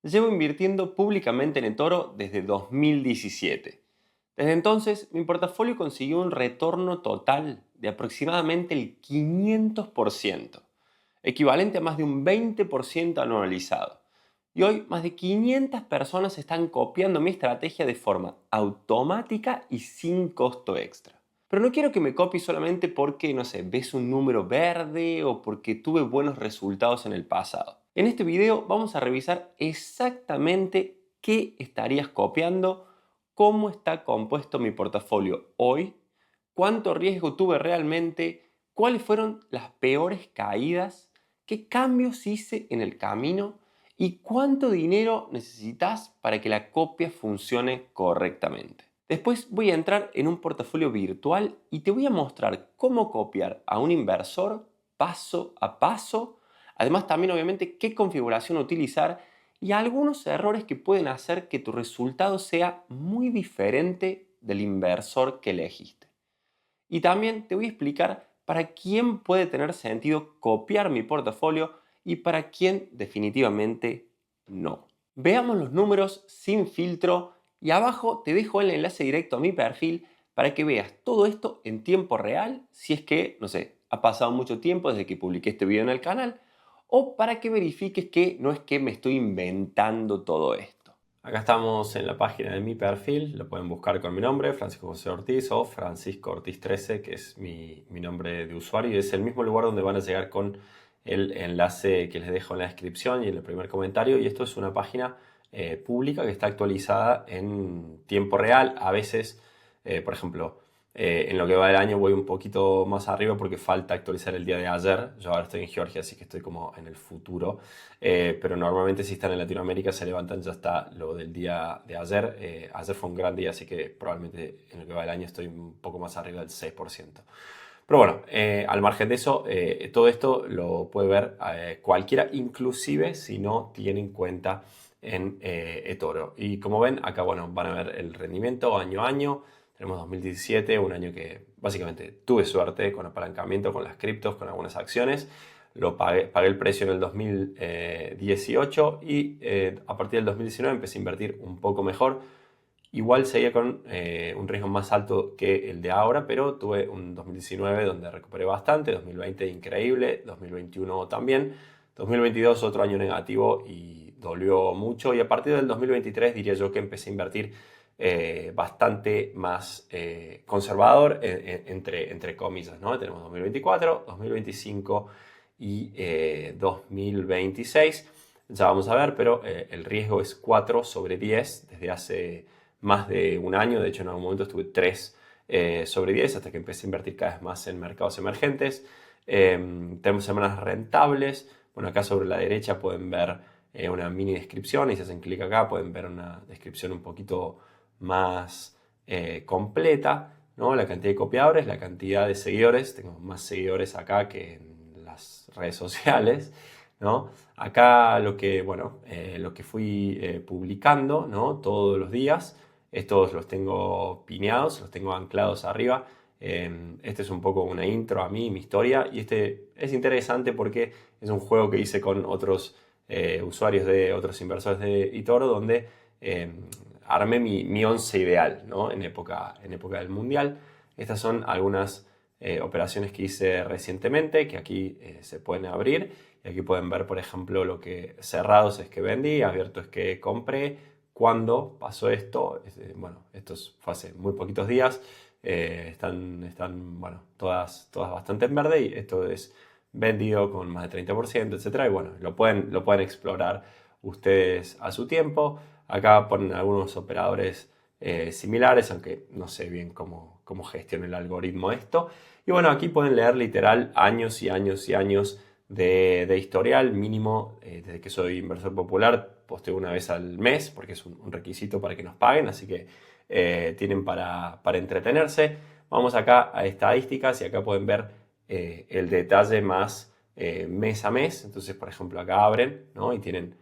Llevo invirtiendo públicamente en eToro desde 2017. Desde entonces, mi portafolio consiguió un retorno total de aproximadamente el 500%, equivalente a más de un 20% anualizado. Y hoy, más de 500 personas están copiando mi estrategia de forma automática y sin costo extra. Pero no quiero que me copies solamente porque, no sé, ves un número verde o porque tuve buenos resultados en el pasado. En este video vamos a revisar exactamente qué estarías copiando, cómo está compuesto mi portafolio hoy, cuánto riesgo tuve realmente, cuáles fueron las peores caídas, qué cambios hice en el camino y cuánto dinero necesitas para que la copia funcione correctamente. Después voy a entrar en un portafolio virtual y te voy a mostrar cómo copiar a un inversor paso a paso. Además también obviamente qué configuración utilizar y algunos errores que pueden hacer que tu resultado sea muy diferente del inversor que elegiste. Y también te voy a explicar para quién puede tener sentido copiar mi portafolio y para quién definitivamente no. Veamos los números sin filtro y abajo te dejo el enlace directo a mi perfil para que veas todo esto en tiempo real, si es que, no sé, ha pasado mucho tiempo desde que publiqué este video en el canal, o para que verifiques que no es que me estoy inventando todo esto. Acá estamos en la página de mi perfil, lo pueden buscar con mi nombre, Francisco José Ortiz o Francisco Ortiz 13, que es mi nombre de usuario, y es el mismo lugar donde van a llegar con el enlace que les dejo en la descripción y en el primer comentario. Y esto es una página pública que está actualizada en tiempo real. A veces, por ejemplo, en lo que va del año voy un poquito más arriba porque falta actualizar el día de ayer. Yo ahora estoy en Georgia, así que estoy como en el futuro. Pero normalmente si están en Latinoamérica se levantan, ya está lo del día de ayer. Ayer fue un gran día, así que probablemente en lo que va del año estoy un poco más arriba del 6%. Pero bueno, al margen de eso, todo esto lo puede ver cualquiera, inclusive si no tienen cuenta en eToro. Y como ven, acá bueno, van a ver el rendimiento año a año. Tenemos 2017, un año que básicamente tuve suerte con apalancamiento, con las criptos, con algunas acciones. Pagué el precio en el 2018 y a partir del 2019 empecé a invertir un poco mejor. Igual seguía con un riesgo más alto que el de ahora, pero tuve un 2019 donde recuperé bastante, 2020 increíble, 2021 también, 2022 otro año negativo y dolió mucho, y a partir del 2023 diría yo que empecé a invertir bastante más conservador, entre comillas, ¿no? Tenemos 2024, 2025 y 2026. Ya vamos a ver, pero el riesgo es 4 sobre 10 desde hace más de un año. De hecho, en algún momento estuve 3 sobre 10 hasta que empecé a invertir cada vez más en mercados emergentes. Tenemos semanas rentables. Bueno, acá sobre la derecha pueden ver una mini descripción, y si hacen clic acá pueden ver una descripción un poquito más completa, ¿no? La cantidad de copiadores, la cantidad de seguidores. Tengo más seguidores acá que en las redes sociales, ¿no? Acá lo que fui publicando, ¿no? Todos los días. Estos los tengo pineados, los tengo anclados arriba. Este es un poco una intro a mí, mi historia. Y este es interesante porque es un juego que hice con otros usuarios de otros inversores de eToro, donde armé mi once ideal, ¿no? En época del Mundial. Estas son algunas operaciones que hice recientemente, que aquí se pueden abrir. Y aquí pueden ver, por ejemplo, lo que cerrados es que vendí, abiertos es que compré. ¿Cuándo pasó esto? Bueno, esto fue hace muy poquitos días. Están bueno, todas bastante en verde, y esto es vendido con más de 30%, etcétera. Y bueno, lo pueden explorar ustedes a su tiempo. Acá ponen algunos operadores similares, aunque no sé bien cómo gestiona el algoritmo esto. Y bueno, aquí pueden leer literal años y años y años de historial mínimo. Desde que soy inversor popular posteo una vez al mes porque es un requisito para que nos paguen, así que tienen para entretenerse. Vamos acá a estadísticas y acá pueden ver el detalle más mes a mes. Entonces, por ejemplo, acá abren, ¿no? Y tienen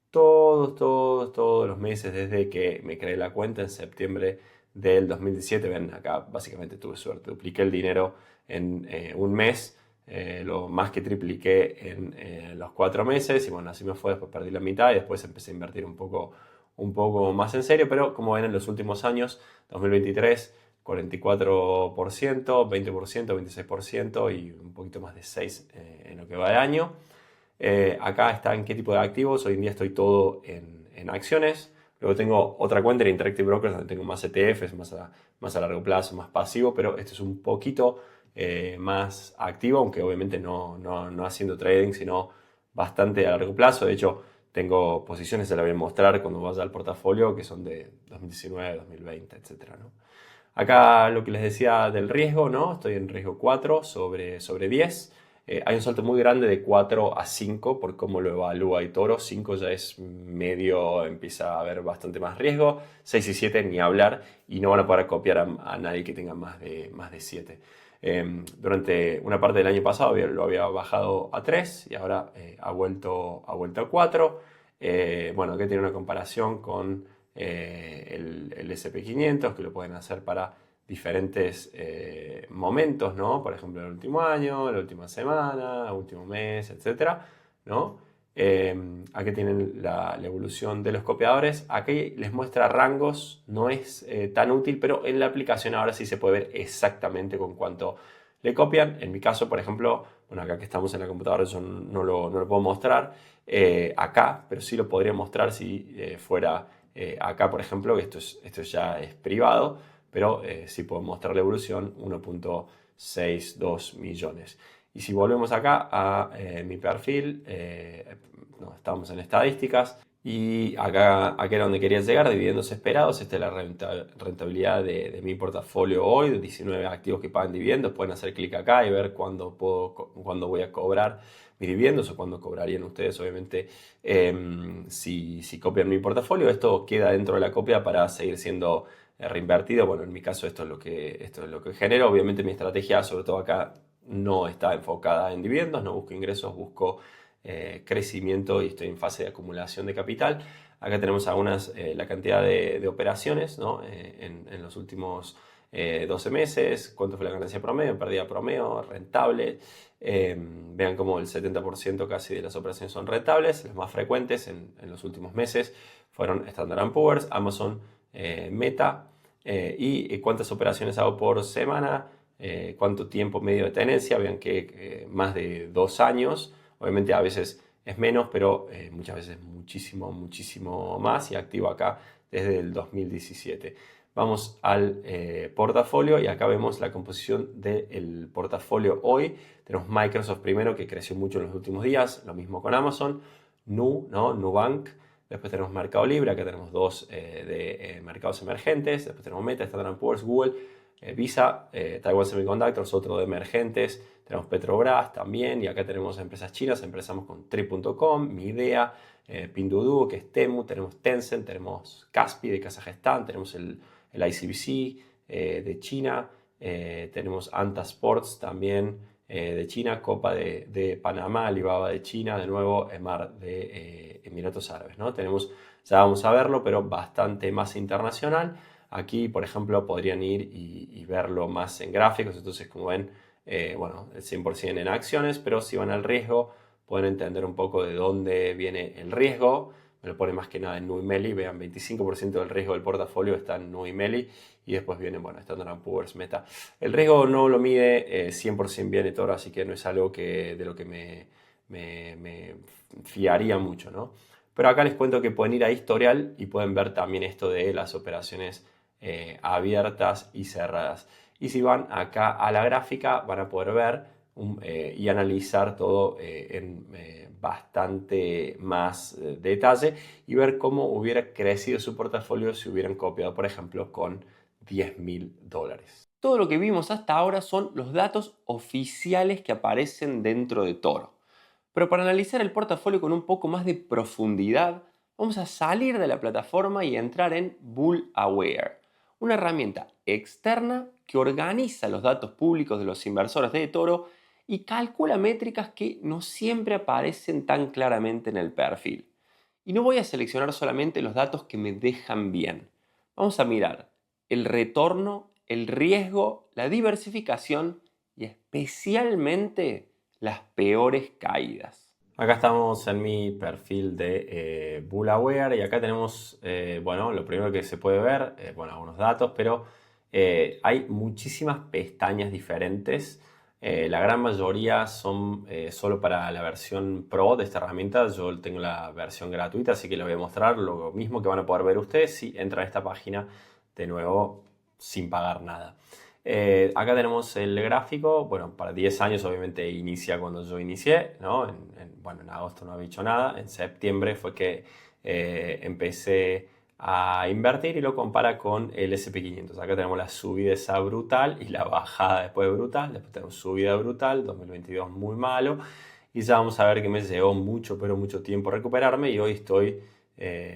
todos los meses desde que me creé la cuenta en septiembre del 2017. Ven, acá básicamente tuve suerte, dupliqué el dinero en un mes. lo más que tripliqué en los 4 meses y bueno, así me fue, después perdí la mitad y después empecé a invertir un poco más en serio, pero como ven en los últimos años, 2023, 44%, 20%, 26% y un poquito más de 6% en lo que va de año. Acá está en qué tipo de activos. Hoy en día estoy todo en acciones. Luego tengo otra cuenta en Interactive Brokers donde tengo más ETFs, más a largo plazo, más pasivo, pero este es un poquito más activo, aunque obviamente no haciendo trading, sino bastante a largo plazo. De hecho, tengo posiciones, se las voy a mostrar cuando vaya al portafolio, que son de 2019, 2020, etc. ¿no? Acá lo que les decía del riesgo, ¿no? Estoy en riesgo 4 sobre 10. Hay un salto muy grande de 4 a 5 por cómo lo evalúa eToro. 5 ya es medio, empieza a haber bastante más riesgo. 6 y 7 ni hablar y no van a poder copiar a nadie que tenga más de 7. Durante una parte del año pasado lo había bajado a 3 y ahora ha vuelto a 4. Bueno, aquí tiene una comparación con el SP500, que lo pueden hacer para diferentes momentos, ¿no? Por ejemplo, el último año, la última semana, el último mes, etcétera, ¿no? Aquí tienen la evolución de los copiadores. Aquí les muestra rangos, no es tan útil, pero en la aplicación ahora sí se puede ver exactamente con cuánto le copian. En mi caso, por ejemplo, bueno, acá que estamos en la computadora, yo no lo puedo mostrar acá, pero sí lo podría mostrar si fuera acá, por ejemplo, que esto ya es privado, pero sí puedo mostrar la evolución, 1.62 millones. Y si volvemos acá a mi perfil, estamos en estadísticas y acá era donde quería llegar, dividendos esperados. Esta es la rentabilidad de mi portafolio hoy, de 19 activos que pagan dividendos. Pueden hacer clic acá y ver cuándo voy a cobrar mis dividendos o cuándo cobrarían ustedes, obviamente, si copian mi portafolio. Esto queda dentro de la copia para seguir siendo reinvertido. Bueno, en mi caso esto es lo que genero. Obviamente mi estrategia, sobre todo acá, no está enfocada en dividendos, no busco ingresos, busco crecimiento y estoy en fase de acumulación de capital. Acá tenemos la cantidad de operaciones, ¿no? En los últimos 12 meses, cuánto fue la ganancia promedio, pérdida promedio, rentable. Vean como el 70% casi de las operaciones son rentables. Las más frecuentes en los últimos meses fueron Standard & Poor's, Amazon, Meta. Y cuántas operaciones hago por semana, cuánto tiempo medio de tenencia. Vean que más de 2 años. Obviamente a veces es menos, pero muchas veces muchísimo, muchísimo más. Y activo acá desde el 2017. Vamos al portafolio y acá vemos la composición del portafolio hoy. Tenemos Microsoft primero, que creció mucho en los últimos días. Lo mismo con Amazon, Nubank. Después tenemos Mercado Libre, acá tenemos dos de mercados emergentes. Después tenemos Meta, Standard & Poor's, Google, Visa, Taiwan Semiconductors, otro de emergentes. Tenemos Petrobras también, y acá tenemos empresas chinas. Empezamos con Trip.com, Midea, Pinduoduo, que es Temu. Tenemos Tencent, tenemos Kaspi de Kazajstán, tenemos el ICBC de China, tenemos Anta Sports también de China, Copa de Panamá, Alibaba de China, de nuevo Emar de Emiratos Árabes, ¿no? Tenemos, ya vamos a verlo, pero bastante más internacional. Aquí, por ejemplo, podrían ir y verlo más en gráficos. Entonces, como ven, bueno, el 100% en acciones, pero si van al riesgo, pueden entender un poco de dónde viene el riesgo. Me lo pone más que nada en Nuimeli. Vean, 25% del riesgo del portafolio está en Nuimeli. Y después viene, bueno, Standard & Poor's, Meta. El riesgo no lo mide 100% bien eToro, así que no es algo de lo que me fiaría mucho, ¿no? Pero acá les cuento que pueden ir a historial y pueden ver también esto de las operaciones abiertas y cerradas. Y si van acá a la gráfica, van a poder ver y analizar todo en bastante más detalle y ver cómo hubiera crecido su portafolio si hubieran copiado, por ejemplo, con $10.000. Todo lo que vimos hasta ahora son los datos oficiales que aparecen dentro de Toro. Pero para analizar el portafolio con un poco más de profundidad, vamos a salir de la plataforma y entrar en Bull Aware, una herramienta externa que organiza los datos públicos de los inversores de Toro y calcula métricas que no siempre aparecen tan claramente en el perfil. Y no voy a seleccionar solamente los datos que me dejan bien. Vamos a mirar el retorno, el riesgo, la diversificación y especialmente las peores caídas. Acá estamos en mi perfil de Bullaware y acá tenemos, bueno, lo primero que se puede ver, bueno, algunos datos, pero hay muchísimas pestañas diferentes. La gran mayoría son solo para la versión Pro de esta herramienta. Yo tengo la versión gratuita, así que les voy a mostrar lo mismo que van a poder ver ustedes si entran a esta página de nuevo sin pagar nada. Acá tenemos el gráfico, bueno, para 10 años obviamente inicia cuando yo inicié, ¿no? Bueno, en agosto no había hecho nada, en septiembre fue que empecé a invertir y lo compara con el S&P 500. Acá tenemos la subida esa brutal y la bajada después brutal, después tenemos subida brutal, 2022 muy malo y ya vamos a ver que me llevó mucho, pero mucho tiempo recuperarme y hoy estoy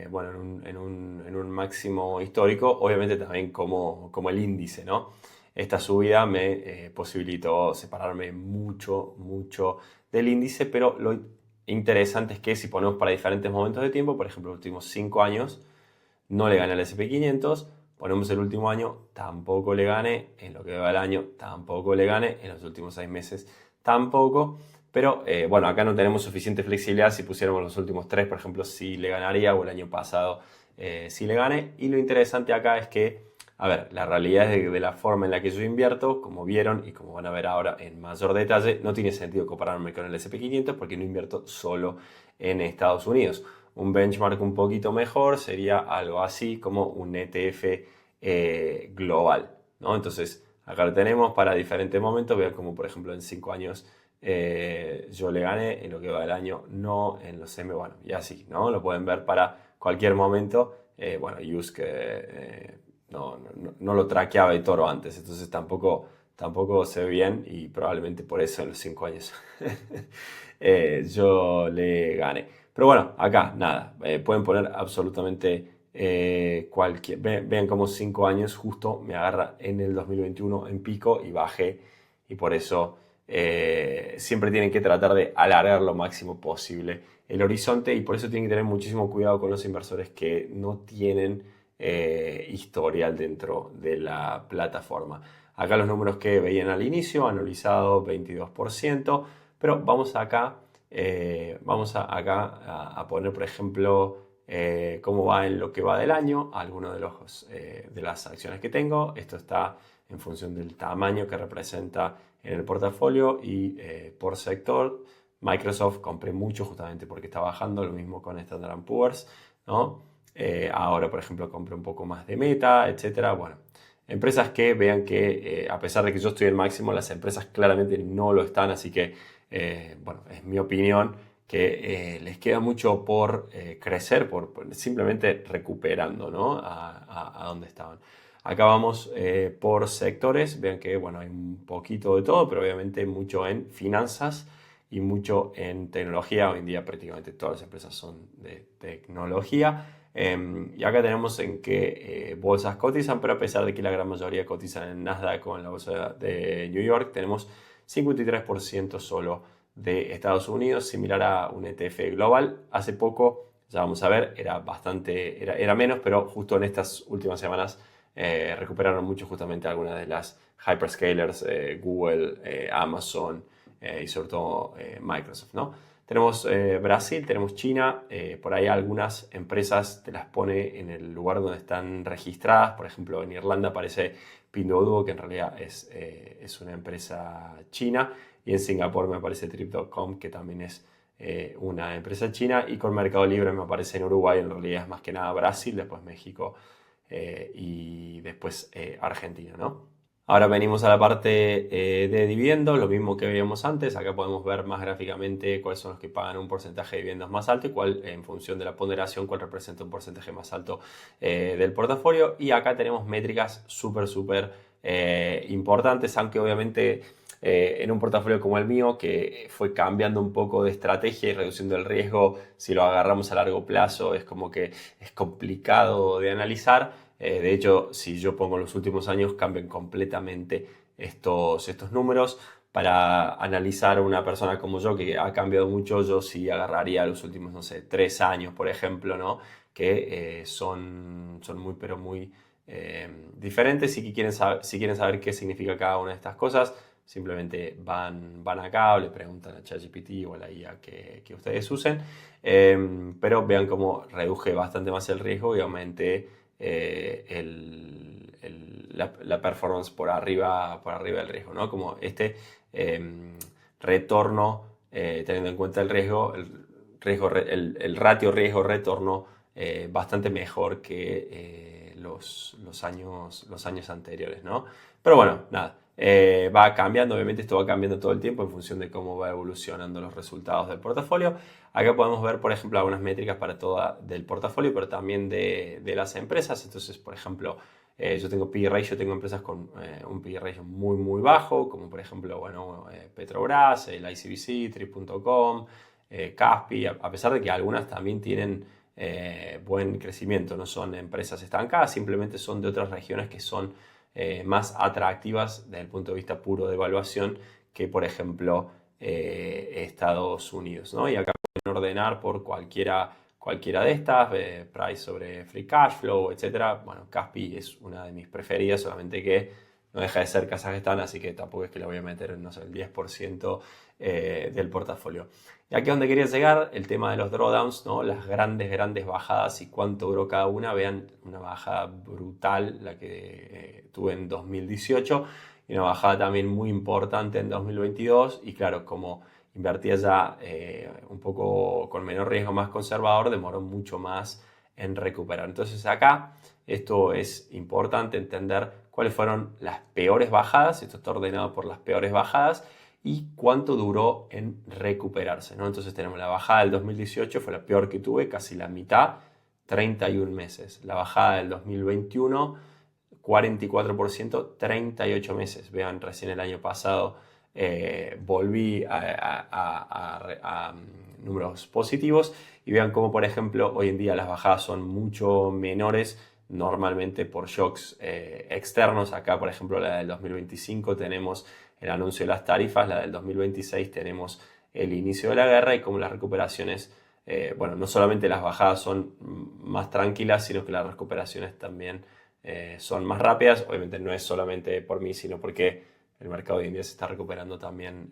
bueno, en un máximo histórico, obviamente también como el índice, ¿no? Esta subida me posibilitó separarme mucho, mucho del índice, pero lo interesante es que si ponemos para diferentes momentos de tiempo, por ejemplo, los últimos 5 años, no le gané al S&P 500, ponemos el último año, tampoco le gané, en lo que va el año, tampoco le gané, en los últimos 6 meses, tampoco. Pero bueno, acá no tenemos suficiente flexibilidad. Si pusiéramos los últimos 3, por ejemplo, sí le ganaría, o el año pasado sí le gané. Y lo interesante acá es que, a ver, la realidad es de la forma en la que yo invierto, como vieron y como van a ver ahora en mayor detalle, no tiene sentido compararme con el S&P 500 porque no invierto solo en Estados Unidos. Un benchmark un poquito mejor sería algo así como un ETF global, ¿no? Entonces, acá lo tenemos para diferentes momentos. Vean como, por ejemplo, en 5 años yo le gané, en lo que va del año no, en los M, bueno, y así, ¿no? Lo pueden ver para cualquier momento. Bueno, use que no lo traqueaba Toro antes, entonces tampoco se ve bien y probablemente por eso en los 5 años yo le gané. Pero bueno, acá nada, pueden poner absolutamente cualquier. Vean cómo 5 años justo me agarra en el 2021 en pico y bajé y por eso siempre tienen que tratar de alargar lo máximo posible el horizonte y por eso tienen que tener muchísimo cuidado con los inversores que no tienen historial dentro de la plataforma. Acá los números que veían al inicio, anualizado 22%, pero vamos acá, a poner, por ejemplo, cómo va en lo que va del año, algunos de las acciones que tengo. Esto está en función del tamaño que representa en el portafolio y por sector. Microsoft compré mucho justamente porque está bajando, lo mismo con Standard Poor's, ¿no? Ahora, por ejemplo, compré un poco más de Meta, etcétera. Bueno, empresas que vean que a pesar de que yo estoy en máximo, las empresas claramente no lo están, así que, bueno, es mi opinión que les queda mucho por crecer, por simplemente recuperando, ¿no? A donde estaban. Acá vamos por sectores, vean que, bueno, hay un poquito de todo, pero obviamente mucho en finanzas y mucho en tecnología. Hoy en día prácticamente todas las empresas son de tecnología. Y acá tenemos en qué bolsas cotizan, pero a pesar de que la gran mayoría cotizan en Nasdaq o en la bolsa de New York, tenemos 53% solo de Estados Unidos, similar a un ETF global. Hace poco, ya vamos a ver, era menos, pero justo en estas últimas semanas recuperaron mucho justamente algunas de las hyperscalers, Google, Amazon y sobre todo Microsoft, ¿no? Tenemos Brasil, tenemos China, por ahí algunas empresas te las pone en el lugar donde están registradas, por ejemplo en Irlanda aparece Pinduoduo, que en realidad es una empresa china, y en Singapur me aparece Trip.com, que también es una empresa china, y con Mercado Libre me aparece en Uruguay, en realidad es más que nada Brasil, después México y después Argentina, ¿no? Ahora venimos a la parte de dividendos, lo mismo que veíamos antes. Acá podemos ver más gráficamente cuáles son los que pagan un porcentaje de dividendos más alto y cuál, en función de la ponderación, cuál representa un porcentaje más alto del portafolio. Y acá tenemos métricas súper importantes, aunque obviamente en un portafolio como el mío, que fue cambiando un poco de estrategia y reduciendo el riesgo, si lo agarramos a largo plazo, es como que es complicado de analizar. De hecho, si yo pongo los últimos años, cambian completamente estos números. Para analizar a una persona como yo, que ha cambiado mucho, yo sí agarraría los últimos, no sé, 3 años, por ejemplo, ¿no? Que son muy, pero muy diferentes y que si quieren saber qué significa cada una de estas cosas, simplemente van acá o le preguntan a ChatGPT o a la IA que ustedes usen. Pero vean cómo reduje bastante más el riesgo y aumenté la performance por arriba del riesgo, ¿no? Como retorno, teniendo en cuenta el riesgo, el ratio riesgo-retorno bastante mejor que los años anteriores, ¿no? Pero bueno, nada, va cambiando, obviamente esto va cambiando todo el tiempo en función de cómo va evolucionando los resultados del portafolio. Acá podemos ver, por ejemplo, algunas métricas para del portafolio, pero también de las empresas. Entonces, por ejemplo, yo tengo PE ratio, tengo empresas con un PE ratio muy, muy bajo, como por ejemplo, bueno, Petrobras, el ICBC, Trip.com, Kaspi, a pesar de que algunas también tienen buen crecimiento, no son empresas estancadas, simplemente son de otras regiones que son más atractivas desde el punto de vista puro de evaluación que, por ejemplo, Estados Unidos, ¿no? Y acá pueden ordenar por cualquiera de estas, price sobre free cash flow, etc. Bueno, Kaspi es una de mis preferidas, solamente que no deja de ser Kazajstán, así que tampoco es que la voy a meter en, no sé, el 10% del portafolio. Y aquí es donde quería llegar, el tema de los drawdowns, ¿no? Las grandes bajadas y cuánto duró cada una. Vean, una bajada brutal, la que tuve en 2018, y una bajada también muy importante en 2022. Y claro, como invertía ya un poco con menor riesgo, más conservador, demoró mucho más en recuperar. Entonces acá esto es importante entender cuáles fueron las peores bajadas. Esto está ordenado por las peores bajadas y cuánto duró en recuperarse, ¿no? Entonces tenemos la bajada del 2018, fue la peor que tuve, casi la mitad, 31 meses. La bajada del 2021, 44%, 38 meses. Vean, recién el año pasado volví a números positivos y vean cómo, por ejemplo, hoy en día las bajadas son mucho menores, normalmente por shocks externos. Acá, por ejemplo, la del 2025 tenemos el anuncio de las tarifas, la del 2026 tenemos el inicio de la guerra y como las recuperaciones, bueno, no solamente las bajadas son más tranquilas, sino que las recuperaciones también son más rápidas. Obviamente no es solamente por mí, sino porque el mercado hoy en día se está recuperando también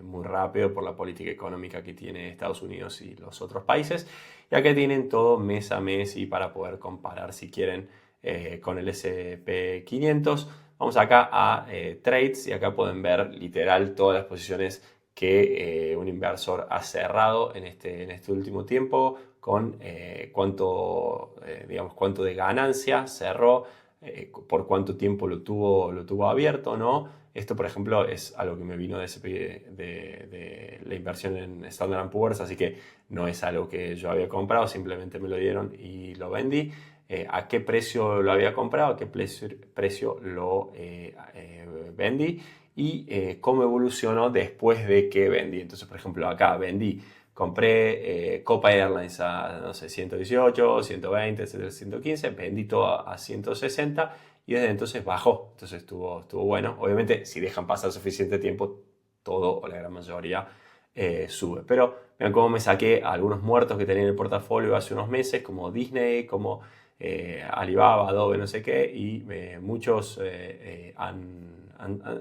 muy rápido por la política económica que tiene Estados Unidos y los otros países. Y acá tienen todo mes a mes y para poder comparar si quieren con el S&P 500. Vamos acá a trades y acá pueden ver literal todas las posiciones que un inversor ha cerrado en este último tiempo, con cuánto de ganancia cerró, por cuánto tiempo lo tuvo abierto, ¿no? Esto, por ejemplo, es algo que me vino de la inversión en Standard & Poor's, así que no es algo que yo había comprado, simplemente me lo dieron y lo vendí. A qué precio lo había comprado, a qué precio lo vendí y cómo evolucionó después de que vendí. Entonces, por ejemplo, acá compré Copa Airlines a, no sé, 118, 120, 115, vendí todo a 160 y desde entonces bajó. Entonces estuvo bueno. Obviamente, si dejan pasar suficiente tiempo, todo o la gran mayoría sube. Pero vean cómo me saqué algunos muertos que tenía en el portafolio hace unos meses, como Disney, como Alibaba, Adobe, no sé qué, y muchos han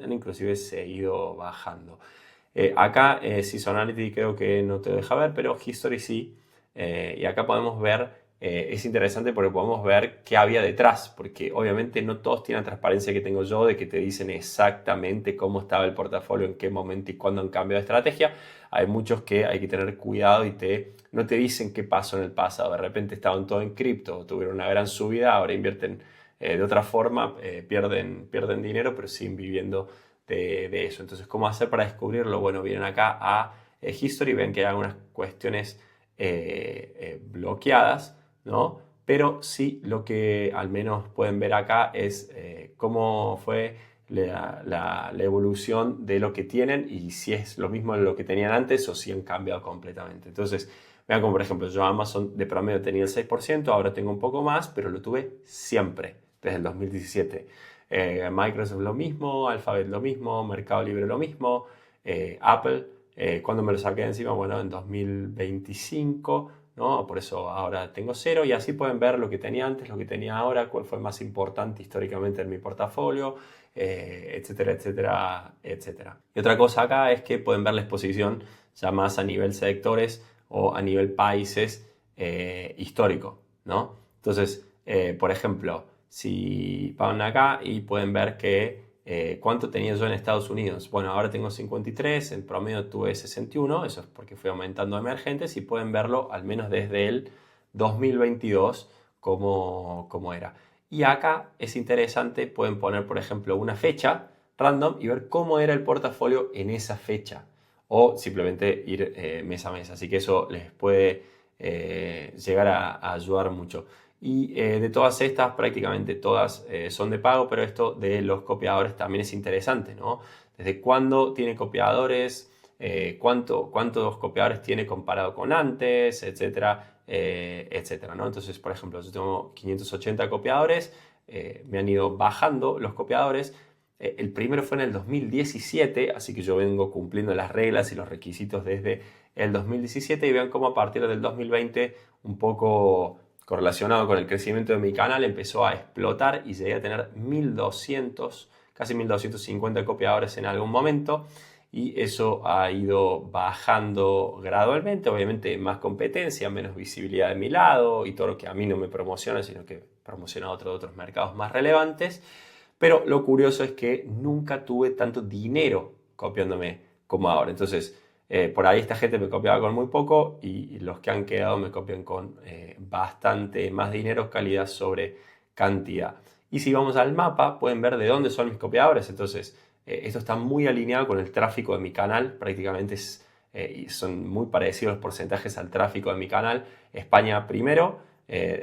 inclusive seguido bajando. Acá Seasonality creo que no te deja ver, pero History sí. Y acá podemos ver, es interesante porque podemos ver qué había detrás, porque obviamente no todos tienen la transparencia que tengo yo de que te dicen exactamente cómo estaba el portafolio, en qué momento y cuándo han cambiado de estrategia. Hay muchos que hay que tener cuidado y no te dicen qué pasó en el pasado. De repente estaban todo en cripto, tuvieron una gran subida, ahora invierten de otra forma, pierden dinero, pero siguen viviendo de eso. Entonces, ¿cómo hacer para descubrirlo? Bueno, vienen acá a History, ven que hay algunas cuestiones bloqueadas, ¿no? Pero sí lo que al menos pueden ver acá es cómo fue la evolución de lo que tienen y si es lo mismo de lo que tenían antes o si han cambiado completamente. Entonces, vean como por ejemplo yo Amazon de promedio tenía el 6%, ahora tengo un poco más, pero lo tuve siempre, desde el 2017. Microsoft lo mismo, Alphabet lo mismo, Mercado Libre lo mismo, Apple, cuando me lo saqué encima, bueno, en 2025, ¿no? Por eso ahora tengo 0 y así pueden ver lo que tenía antes, lo que tenía ahora, cuál fue más importante históricamente en mi portafolio, etcétera, etcétera, etcétera. Y otra cosa acá es que pueden ver la exposición ya más a nivel sectores o a nivel países histórico, ¿no? Entonces, por ejemplo, si van acá y pueden ver que ¿cuánto tenía yo en Estados Unidos? Bueno, ahora tengo 53, en promedio tuve 61, eso es porque fui aumentando emergentes y pueden verlo al menos desde el 2022 como era. Y acá es interesante, pueden poner por ejemplo una fecha random y ver cómo era el portafolio en esa fecha o simplemente ir mes a mes. Así que eso les puede llegar a ayudar mucho. Y de todas estas, prácticamente todas son de pago, pero esto de los copiadores también es interesante, ¿no? ¿Desde cuándo tiene copiadores? ¿Cuántos copiadores tiene comparado con antes? Etcétera, etcétera, ¿no? Entonces, por ejemplo, yo tengo 580 copiadores, me han ido bajando los copiadores. El primero fue en el 2017, así que yo vengo cumpliendo las reglas y los requisitos desde el 2017 y vean cómo a partir del 2020 un poco correlacionado con el crecimiento de mi canal, empezó a explotar y llegué a tener 1200, casi 1250 copiadores en algún momento. Y eso ha ido bajando gradualmente, obviamente más competencia, menos visibilidad de mi lado y todo lo que a mí no me promociona, sino que promociona a otros mercados más relevantes. Pero lo curioso es que nunca tuve tanto dinero copiándome como ahora. Entonces, por ahí esta gente me copiaba con muy poco y los que han quedado me copian con bastante más dinero, calidad sobre cantidad. Y si vamos al mapa, pueden ver de dónde son mis copiadores. Entonces, esto está muy alineado con el tráfico de mi canal. Prácticamente son muy parecidos los porcentajes al tráfico de mi canal. España primero,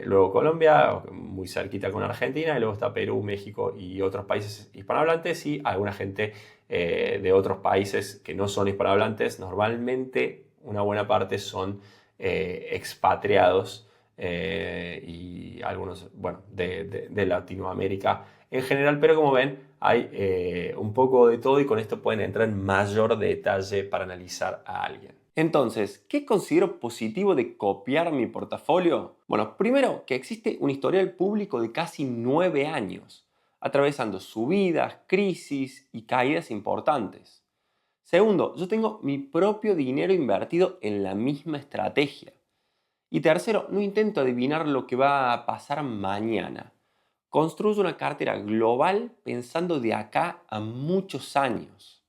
luego Colombia, muy cerquita con Argentina, y luego está Perú, México y otros países hispanohablantes y alguna gente de otros países que no son hispanohablantes. Normalmente una buena parte son expatriados y algunos, bueno, de Latinoamérica en general, pero como ven hay un poco de todo y con esto pueden entrar en mayor detalle para analizar a alguien. Entonces, ¿qué considero positivo de copiar mi portafolio? Bueno, primero, que existe un historial público de casi 9 años, atravesando subidas, crisis y caídas importantes. Segundo, yo tengo mi propio dinero invertido en la misma estrategia. Y tercero, no intento adivinar lo que va a pasar mañana. Construyo una cartera global pensando de acá a muchos años.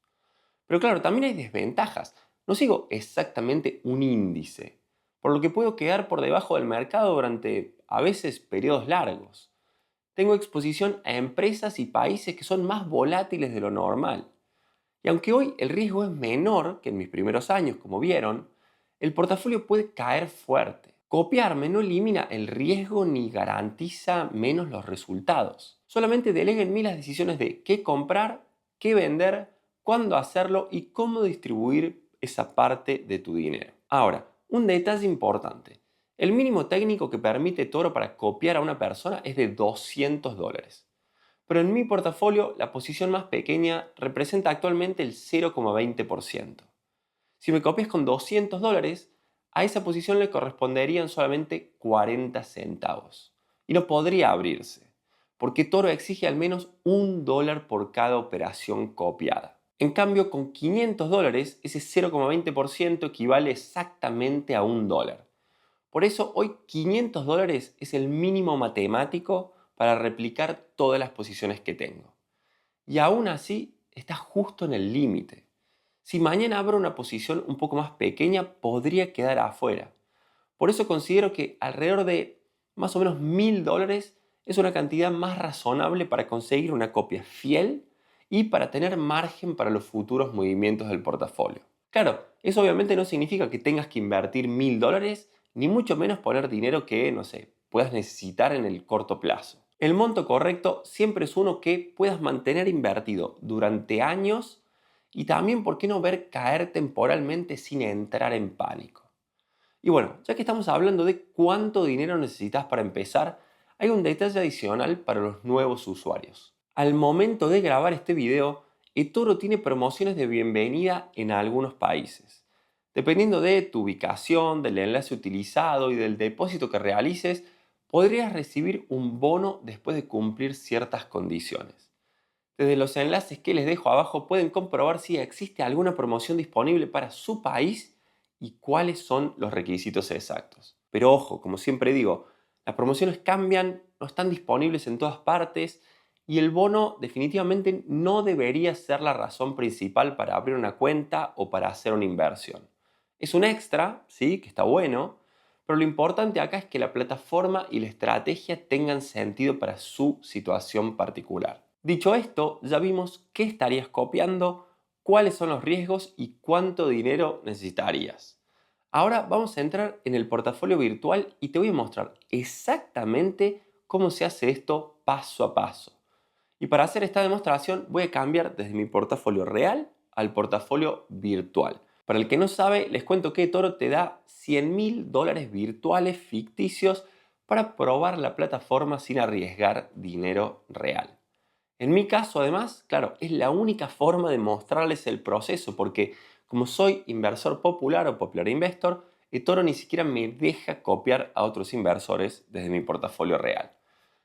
Pero claro, también hay desventajas. No sigo exactamente un índice, por lo que puedo quedar por debajo del mercado durante a veces periodos largos. Tengo exposición a empresas y países que son más volátiles de lo normal. Y aunque hoy el riesgo es menor que en mis primeros años, como vieron, el portafolio puede caer fuerte. Copiarme no elimina el riesgo ni garantiza menos los resultados. Solamente delega en mí las decisiones de qué comprar, qué vender, cuándo hacerlo y cómo distribuir esa parte de tu dinero. Ahora, un detalle importante. El mínimo técnico que permite Toro para copiar a una persona es de $200. Pero en mi portafolio la posición más pequeña representa actualmente el 0,20%. Si me copias con $200, a esa posición le corresponderían solamente 40 centavos. Y no podría abrirse, porque Toro exige al menos $1 por cada operación copiada. En cambio, con $500, ese 0,20% equivale exactamente a $1. Por eso hoy $500 es el mínimo matemático para replicar todas las posiciones que tengo. Y aún así está justo en el límite. Si mañana abro una posición un poco más pequeña, podría quedar afuera. Por eso considero que alrededor de más o menos $1000 es una cantidad más razonable para conseguir una copia fiel y para tener margen para los futuros movimientos del portafolio. Claro, eso obviamente no significa que tengas que invertir $1000, ni mucho menos poner dinero que, no sé, puedas necesitar en el corto plazo. El monto correcto siempre es uno que puedas mantener invertido durante años y también, ¿por qué no ver caer temporalmente sin entrar en pánico? Y bueno, ya que estamos hablando de cuánto dinero necesitas para empezar, hay un detalle adicional para los nuevos usuarios. Al momento de grabar este video, eToro tiene promociones de bienvenida en algunos países. Dependiendo de tu ubicación, del enlace utilizado y del depósito que realices, podrías recibir un bono después de cumplir ciertas condiciones. Desde los enlaces que les dejo abajo pueden comprobar si existe alguna promoción disponible para su país y cuáles son los requisitos exactos. Pero ojo, como siempre digo, las promociones cambian, no están disponibles en todas partes y el bono definitivamente no debería ser la razón principal para abrir una cuenta o para hacer una inversión. Es un extra, sí, que está bueno, pero lo importante acá es que la plataforma y la estrategia tengan sentido para su situación particular. Dicho esto, ya vimos qué estarías copiando, cuáles son los riesgos y cuánto dinero necesitarías. Ahora vamos a entrar en el portafolio virtual y te voy a mostrar exactamente cómo se hace esto paso a paso. Y para hacer esta demostración voy a cambiar desde mi portafolio real al portafolio virtual. Para el que no sabe, les cuento que eToro te da $100.000 virtuales ficticios para probar la plataforma sin arriesgar dinero real. En mi caso, además, claro, es la única forma de mostrarles el proceso porque como soy inversor popular o popular investor, eToro ni siquiera me deja copiar a otros inversores desde mi portafolio real.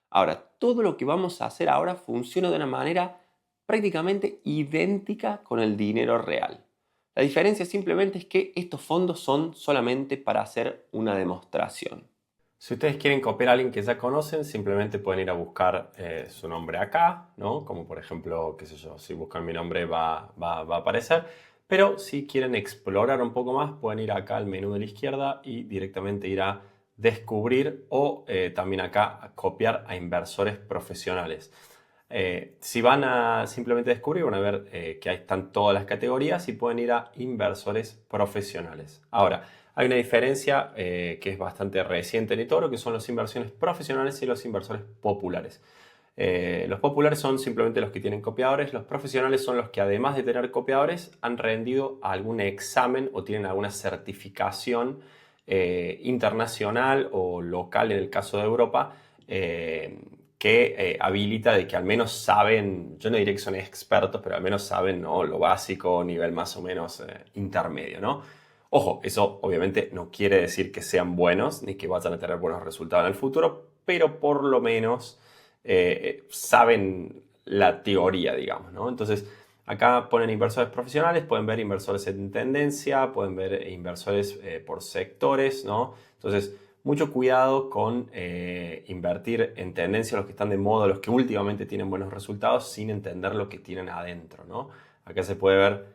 Ahora, todo lo que vamos a hacer ahora funciona de una manera prácticamente idéntica con el dinero real. La diferencia simplemente es que estos fondos son solamente para hacer una demostración. Si ustedes quieren copiar a alguien que ya conocen, simplemente pueden ir a buscar su nombre acá, ¿no? Como por ejemplo, qué sé yo, si buscan mi nombre va a aparecer. Pero si quieren explorar un poco más, pueden ir acá al menú de la izquierda y directamente ir a descubrir o también acá a copiar a inversores profesionales. Si van a simplemente descubrir, van a ver que ahí están todas las categorías y pueden ir a inversores profesionales. Ahora, hay una diferencia que es bastante reciente en eToro, que son las inversiones profesionales y los inversores populares. Los populares son simplemente los que tienen copiadores, los profesionales son los que además de tener copiadores han rendido algún examen o tienen alguna certificación internacional o local en el caso de Europa que habilita de que al menos saben, yo no diré que son expertos, pero al menos saben, ¿no?, lo básico, nivel más o menos intermedio, ¿no? Ojo, eso obviamente no quiere decir que sean buenos ni que vayan a tener buenos resultados en el futuro, pero por lo menos saben la teoría, digamos, ¿no? Entonces, acá ponen inversores profesionales, pueden ver inversores en tendencia, pueden ver inversores por sectores, ¿no? Entonces, mucho cuidado con invertir en tendencia los que están de moda, los que últimamente tienen buenos resultados, sin entender lo que tienen adentro, ¿no? Acá se puede ver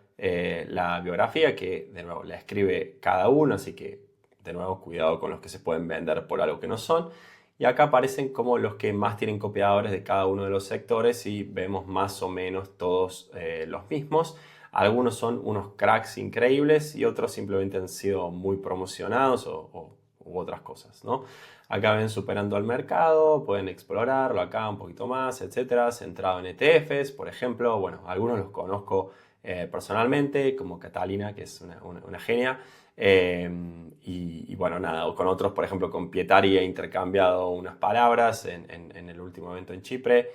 la biografía que de nuevo la escribe cada uno, así que de nuevo cuidado con los que se pueden vender por algo que no son. Y acá aparecen como los que más tienen copiadores de cada uno de los sectores y vemos más o menos todos los mismos. Algunos son unos cracks increíbles y otros simplemente han sido muy promocionados u otras cosas, ¿no? Acá ven superando al mercado, pueden explorarlo acá un poquito más, etcétera. Centrado en ETFs, por ejemplo. Bueno, algunos los conozco personalmente, como Catalina, que es una genia. Y bueno, nada, con otros, por ejemplo, con Pietari he intercambiado unas palabras en el último evento en Chipre.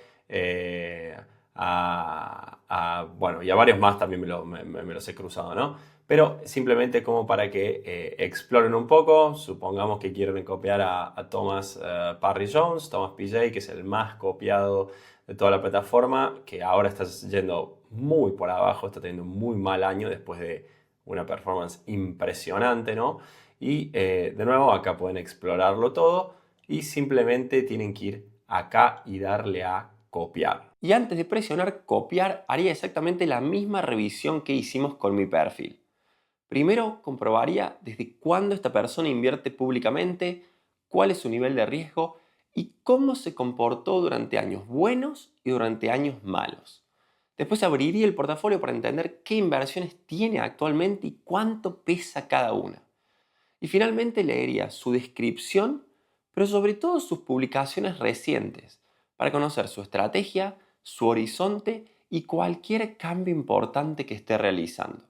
Bueno, y a varios más también me los he cruzado, ¿no? Pero simplemente como para que exploren un poco. Supongamos que quieren copiar a Thomas Parry Jones, Thomas PJ, que es el más copiado de toda la plataforma, que ahora está yendo muy por abajo, está teniendo un muy mal año después de una performance impresionante, ¿no? Y de nuevo acá pueden explorarlo todo y simplemente tienen que ir acá y darle a copiar. Y antes de presionar copiar, haría exactamente la misma revisión que hicimos con mi perfil. Primero comprobaría desde cuándo esta persona invierte públicamente, cuál es su nivel de riesgo y cómo se comportó durante años buenos y durante años malos. Después abriría el portafolio para entender qué inversiones tiene actualmente y cuánto pesa cada una. Y finalmente leería su descripción, pero sobre todo sus publicaciones recientes, para conocer su estrategia, su horizonte y cualquier cambio importante que esté realizando.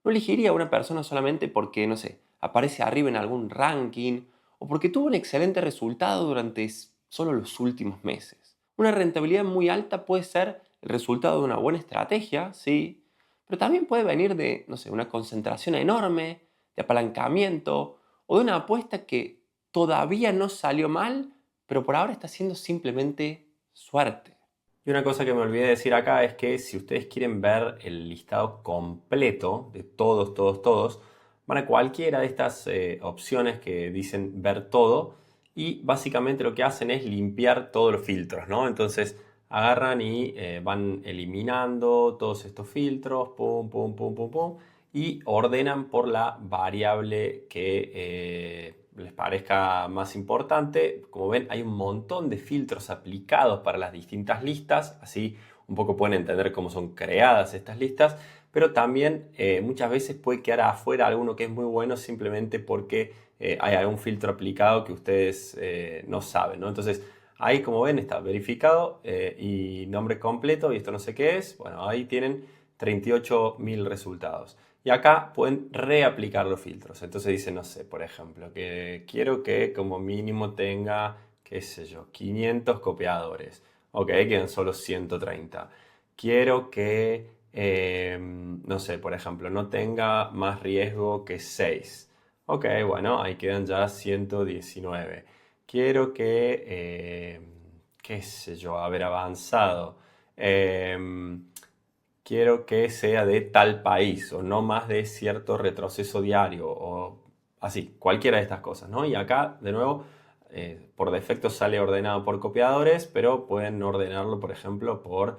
No elegiría a una persona solamente porque, no sé, aparece arriba en algún ranking o porque tuvo un excelente resultado durante solo los últimos meses. Una rentabilidad muy alta puede ser el resultado de una buena estrategia, sí, pero también puede venir de, no sé, una concentración enorme, de apalancamiento o de una apuesta que todavía no salió mal, pero por ahora está siendo simplemente suerte. Y una cosa que me olvidé de decir acá es que si ustedes quieren ver el listado completo de todos, van a cualquiera de estas opciones que dicen ver todo y básicamente lo que hacen es limpiar todos los filtros, ¿no? Entonces agarran y van eliminando todos estos filtros, pum, pum, pum, pum, pum, y ordenan por la variable que les parezca más importante. Como ven, hay un montón de filtros aplicados para las distintas listas, así un poco pueden entender cómo son creadas estas listas, pero también muchas veces puede quedar afuera alguno que es muy bueno simplemente porque hay algún filtro aplicado que ustedes no saben, ¿no? Entonces, ahí como ven está verificado y nombre completo y esto no sé qué es. Bueno, ahí tienen 38.000 resultados. Y acá pueden reaplicar los filtros. Entonces dicen, no sé, por ejemplo, que quiero que como mínimo tenga, qué sé yo, 500 copiadores. Ok, quedan solo 130. Quiero que, no sé, por ejemplo, no tenga más riesgo que 6. Ok, bueno, ahí quedan ya 119. Quiero que, qué sé yo, haber avanzado. Quiero que sea de tal país o no más de cierto retroceso diario o así, cualquiera de estas cosas, ¿no? Y acá, de nuevo, por defecto sale ordenado por copiadores, pero pueden ordenarlo, por ejemplo, por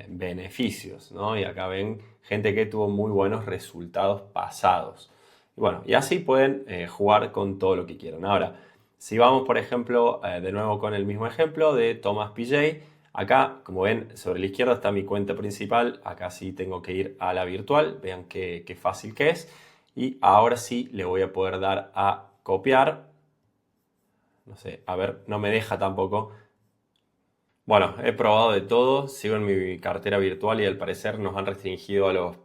beneficios, ¿no? Y acá ven gente que tuvo muy buenos resultados pasados. Y bueno, y así pueden jugar con todo lo que quieran. Ahora, si vamos, por ejemplo, de nuevo con el mismo ejemplo de Thomas PJ, acá, como ven, sobre la izquierda está mi cuenta principal. Acá sí tengo que ir a la virtual. Vean qué fácil que es. Y ahora sí le voy a poder dar a copiar. No sé, a ver, no me deja tampoco. Bueno, he probado de todo, sigo en mi cartera virtual y al parecer nos han restringido a los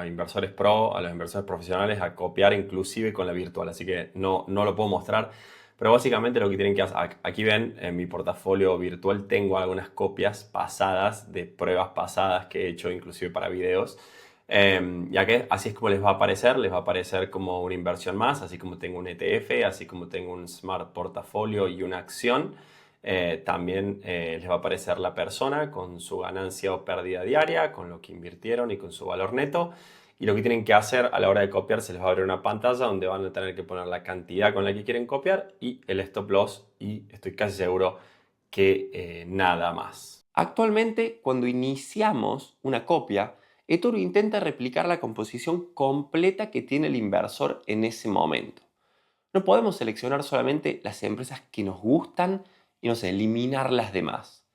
inversores pro, a los inversores profesionales a copiar inclusive con la virtual, así que no lo puedo mostrar. Pero básicamente lo que tienen que hacer, aquí ven en mi portafolio virtual tengo algunas copias pasadas de pruebas pasadas que he hecho inclusive para videos. Ya que así es como les va a aparecer como una inversión más, así como tengo un ETF, así como tengo un Smart Portafolio y una acción. También les va a aparecer la persona con su ganancia o pérdida diaria, con lo que invirtieron y con su valor neto. Y lo que tienen que hacer a la hora de copiar, se les va a abrir una pantalla donde van a tener que poner la cantidad con la que quieren copiar y el stop loss. Y estoy casi seguro que nada más. Actualmente, cuando iniciamos una copia, eToro intenta replicar la composición completa que tiene el inversor en ese momento. No podemos seleccionar solamente las empresas que nos gustan y no sé, eliminar las demás.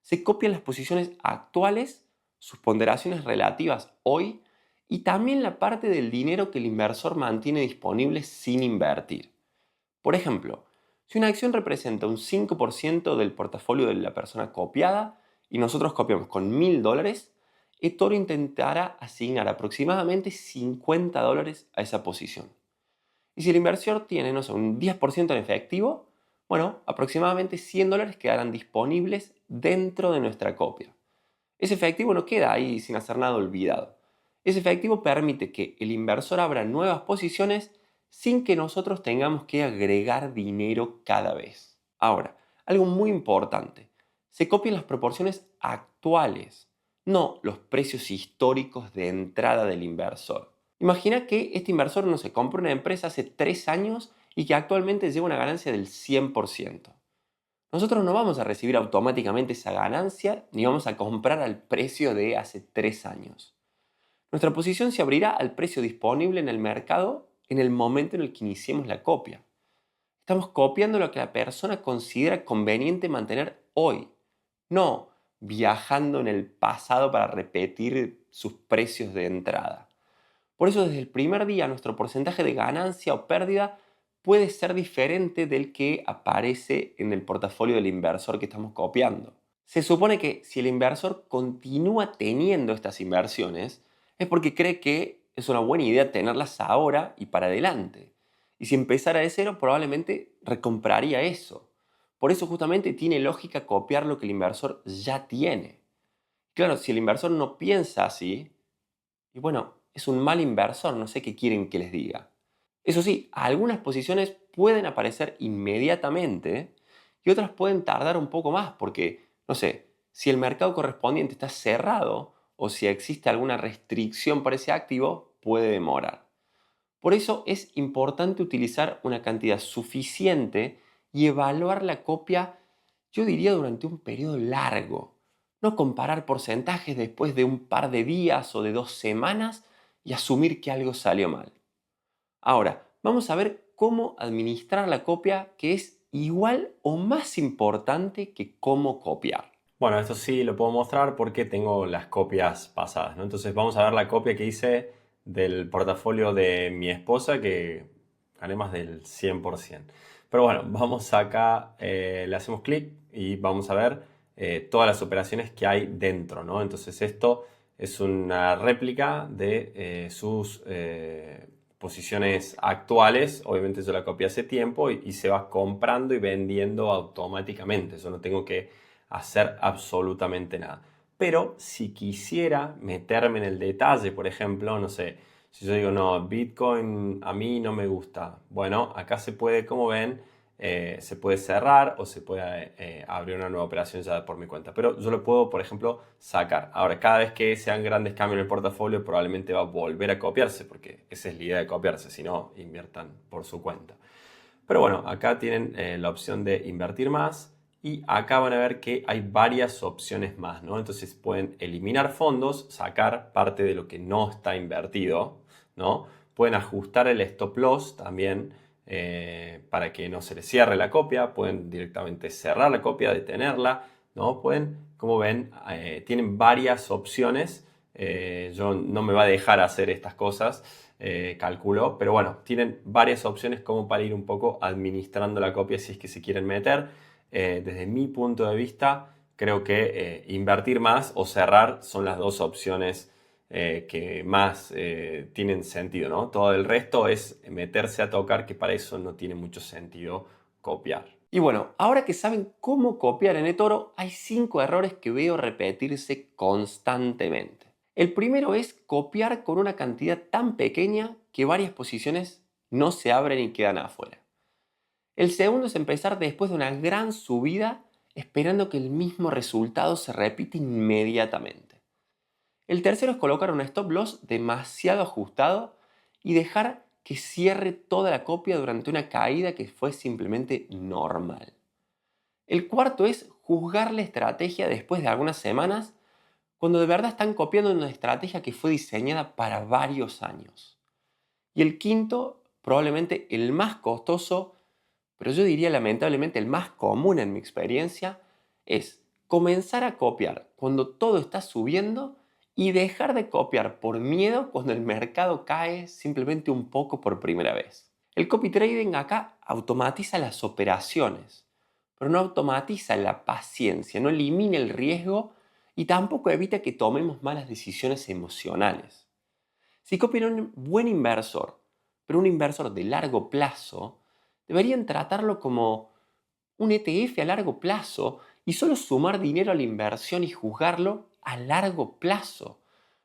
Se copian las posiciones actuales, sus ponderaciones relativas hoy y también la parte del dinero que el inversor mantiene disponible sin invertir. Por ejemplo, si una acción representa un 5% del portafolio de la persona copiada y nosotros copiamos con $1.000, eToro intentará asignar aproximadamente $50 a esa posición. Y si el inversor tiene, no sé, un 10% en efectivo, bueno, aproximadamente $100 quedarán disponibles dentro de nuestra copia. Ese efectivo no queda ahí sin hacer nada olvidado. Ese efectivo permite que el inversor abra nuevas posiciones sin que nosotros tengamos que agregar dinero cada vez. Ahora, algo muy importante, se copian las proporciones actuales, no los precios históricos de entrada del inversor. Imagina que este inversor no se compra una empresa hace 3 años y que actualmente lleva una ganancia del 100%. Nosotros no vamos a recibir automáticamente esa ganancia ni vamos a comprar al precio de hace 3 años. Nuestra posición se abrirá al precio disponible en el mercado en el momento en el que iniciemos la copia. Estamos copiando lo que la persona considera conveniente mantener hoy, no viajando en el pasado para repetir sus precios de entrada. Por eso desde el primer día nuestro porcentaje de ganancia o pérdida puede ser diferente del que aparece en el portafolio del inversor que estamos copiando. Se supone que si el inversor continúa teniendo estas inversiones es porque cree que es una buena idea tenerlas ahora y para adelante. Y si empezara de cero probablemente recompraría eso. Por eso justamente tiene lógica copiar lo que el inversor ya tiene. Claro, si el inversor no piensa así, y bueno, es un mal inversor, no sé qué quieren que les diga. Eso sí, algunas posiciones pueden aparecer inmediatamente y otras pueden tardar un poco más porque, no sé, si el mercado correspondiente está cerrado o si existe alguna restricción para ese activo, puede demorar. Por eso es importante utilizar una cantidad suficiente y evaluar la copia, yo diría, durante un periodo largo. No comparar porcentajes después de un par de días o de 2 semanas y asumir que algo salió mal. Ahora, vamos a ver cómo administrar la copia, que es igual o más importante que cómo copiar. Bueno, esto sí lo puedo mostrar porque tengo las copias pasadas, ¿no? Entonces vamos a ver la copia que hice del portafolio de mi esposa, que gané más del 100%. Pero bueno, vamos acá, le hacemos clic y vamos a ver todas las operaciones que hay dentro, ¿no? Entonces esto es una réplica de sus posiciones actuales. Obviamente yo la copié hace tiempo y se va comprando y vendiendo automáticamente. Yo no tengo que hacer absolutamente nada. Pero si quisiera meterme en el detalle, por ejemplo, no sé, si yo digo, no, Bitcoin a mí no me gusta. Bueno, acá se puede, como ven, se puede cerrar o se puede abrir una nueva operación ya por mi cuenta. Pero yo lo puedo, por ejemplo, sacar. Ahora, cada vez que sean grandes cambios en el portafolio, probablemente va a volver a copiarse, porque esa es la idea de copiarse, si no, inviertan por su cuenta. Pero bueno, acá tienen la opción de invertir más y acá van a ver que hay varias opciones más, ¿no? Entonces pueden eliminar fondos, sacar parte de lo que no está invertido, ¿no? Pueden ajustar el stop loss también para que no se les cierre la copia, pueden directamente cerrar la copia, detenerla, ¿no? Pueden, como ven, tienen varias opciones. Yo no me va a dejar hacer estas cosas, calculo, pero bueno, tienen varias opciones como para ir un poco administrando la copia si es que se quieren meter. Desde mi punto de vista, creo que invertir más o cerrar son las dos opciones que más tienen sentido, ¿no? Todo el resto es meterse a tocar, que para eso no tiene mucho sentido copiar. Y bueno, ahora que saben cómo copiar en eToro, hay 5 errores que veo repetirse constantemente. El primero es copiar con una cantidad tan pequeña que varias posiciones no se abren y quedan afuera. El segundo es empezar después de una gran subida esperando que el mismo resultado se repita inmediatamente. El tercero es colocar un stop loss demasiado ajustado y dejar que cierre toda la copia durante una caída que fue simplemente normal. El cuarto es juzgar la estrategia después de algunas semanas cuando de verdad están copiando una estrategia que fue diseñada para varios años. Y el quinto, probablemente el más costoso, pero yo diría lamentablemente el más común en mi experiencia, es comenzar a copiar cuando todo está subiendo y dejar de copiar por miedo cuando el mercado cae simplemente un poco por primera vez. El copy trading acá automatiza las operaciones, pero no automatiza la paciencia, no elimina el riesgo y tampoco evita que tomemos malas decisiones emocionales. Si copian un buen inversor, pero un inversor de largo plazo, deberían tratarlo como un ETF a largo plazo y solo sumar dinero a la inversión y juzgarlo a largo plazo.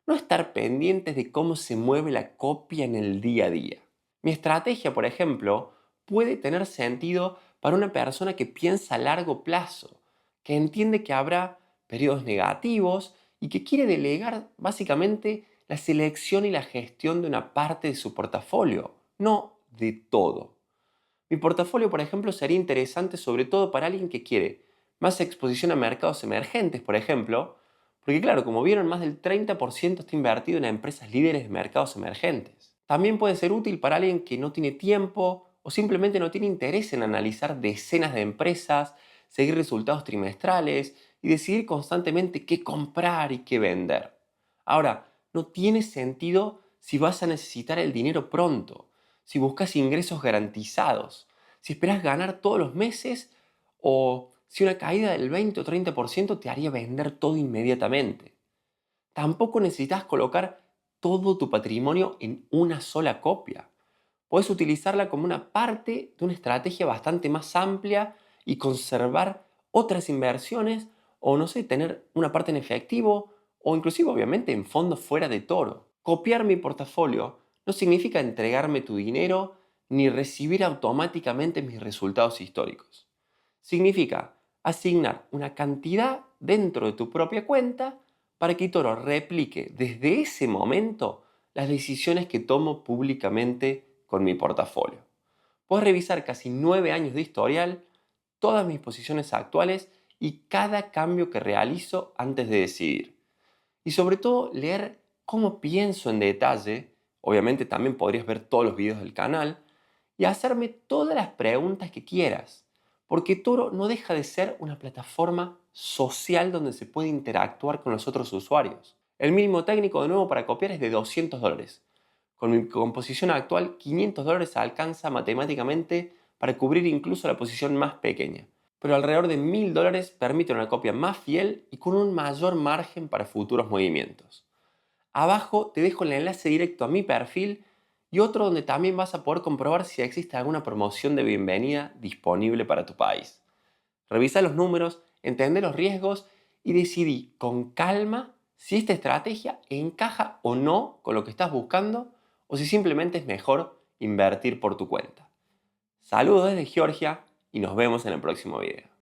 No estar pendientes de cómo se mueve la copia en el día a día. Mi estrategia, por ejemplo, puede tener sentido para una persona que piensa a largo plazo, que entiende que habrá periodos negativos y que quiere delegar básicamente la selección y la gestión de una parte de su portafolio, no de todo. Mi portafolio, por ejemplo, sería interesante sobre todo para alguien que quiere más exposición a mercados emergentes, por ejemplo, porque claro, como vieron, más del 30% está invertido en empresas líderes de mercados emergentes. También puede ser útil para alguien que no tiene tiempo o simplemente no tiene interés en analizar decenas de empresas, seguir resultados trimestrales y decidir constantemente qué comprar y qué vender. Ahora, no tiene sentido si vas a necesitar el dinero pronto, si buscas ingresos garantizados, si esperas ganar todos los meses o si una caída del 20 o 30% te haría vender todo inmediatamente. Tampoco necesitas colocar todo tu patrimonio en una sola copia. Puedes utilizarla como una parte de una estrategia bastante más amplia y conservar otras inversiones o no sé, tener una parte en efectivo o inclusive obviamente en fondos fuera de Toro. Copiar mi portafolio no significa entregarme tu dinero ni recibir automáticamente mis resultados históricos. Significa asignar una cantidad dentro de tu propia cuenta para que eToro replique desde ese momento las decisiones que tomo públicamente con mi portafolio. Puedes revisar casi 9 años de historial, todas mis posiciones actuales y cada cambio que realizo antes de decidir. Y sobre todo leer cómo pienso en detalle, obviamente también podrías ver todos los videos del canal, y hacerme todas las preguntas que quieras, porque Toro no deja de ser una plataforma social donde se puede interactuar con los otros usuarios. El mínimo técnico de nuevo para copiar es de $200. Con mi composición actual, $500 alcanza matemáticamente para cubrir incluso la posición más pequeña, pero alrededor de $1000 permite una copia más fiel y con un mayor margen para futuros movimientos. Abajo te dejo el enlace directo a mi perfil y otro donde también vas a poder comprobar si existe alguna promoción de bienvenida disponible para tu país. Revisa los números, entende los riesgos y decidí con calma si esta estrategia encaja o no con lo que estás buscando o si simplemente es mejor invertir por tu cuenta. Saludos desde Georgia y nos vemos en el próximo video.